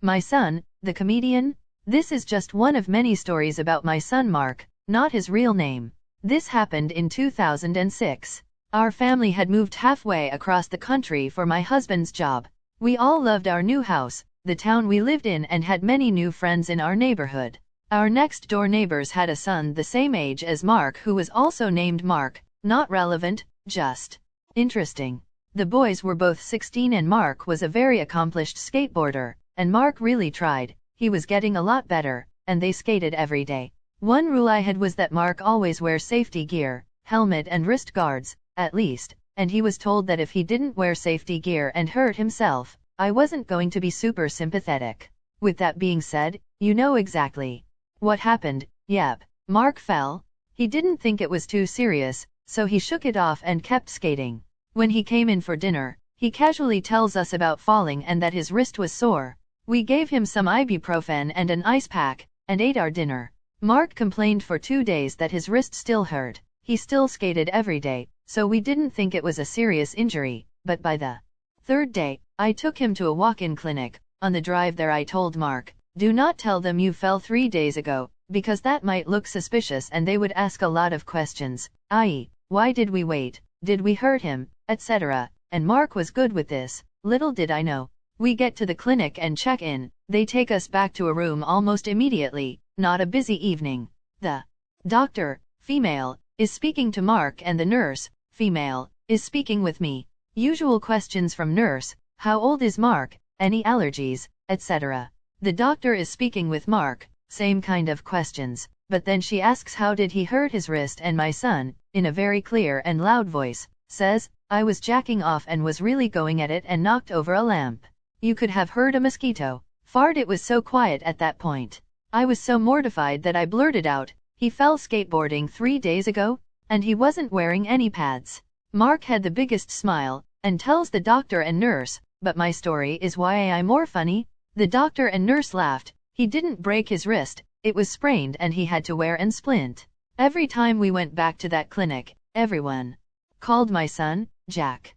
My son, the comedian? This is just one of many stories about my son Mark, not his real name. This happened in 2006. Our family had moved halfway across the country for my husband's job. We all loved our new house, the town we lived in, and had many new friends in our neighborhood. Our next-door neighbors had a son the same age as Mark who was also named Mark. Not relevant, just interesting. The boys were both 16 and Mark was a very accomplished skateboarder, and Mark really tried. He was getting a lot better, and they skated every day. One rule I had was that Mark always wear safety gear, helmet and wrist guards, at least, and he was told that if he didn't wear safety gear and hurt himself, I wasn't going to be super sympathetic. With that being said, you know exactly what happened. Yep, Mark fell. He didn't think it was too serious, so he shook it off and kept skating. When he came in for dinner, he casually tells us about falling and that his wrist was sore. We gave him some ibuprofen and an ice pack, and ate our dinner. Mark complained for 2 days that his wrist still hurt. He still skated every day, so we didn't think it was a serious injury, but by the 3rd day, I took him to a walk-in clinic. On the drive there I told Mark, do not tell them you fell 3 days ago, because that might look suspicious and they would ask a lot of questions, i.e., why did we wait, did we hurt him, etc. And Mark was good with this. Little did I know. We get to the clinic and check in. They take us back to a room almost immediately. Not a busy evening. The doctor, female, is speaking to Mark and the nurse, female, is speaking with me. Usual questions from nurse, how old is Mark, any allergies, etc. The doctor is speaking with Mark, same kind of questions, but then she asks how did he hurt his wrist, and my son, in a very clear and loud voice, says, I was jacking off and was really going at it and knocked over a lamp. You could have heard a mosquito fart. It was so quiet at that point. I was so mortified that I blurted out, he fell skateboarding 3 days ago, and he wasn't wearing any pads. Mark had the biggest smile, and tells the doctor and nurse, but my story is why I'm more funny. The doctor and nurse laughed. He didn't break his wrist, it was sprained and he had to wear an splint. Every time we went back to that clinic, everyone called my son Jack.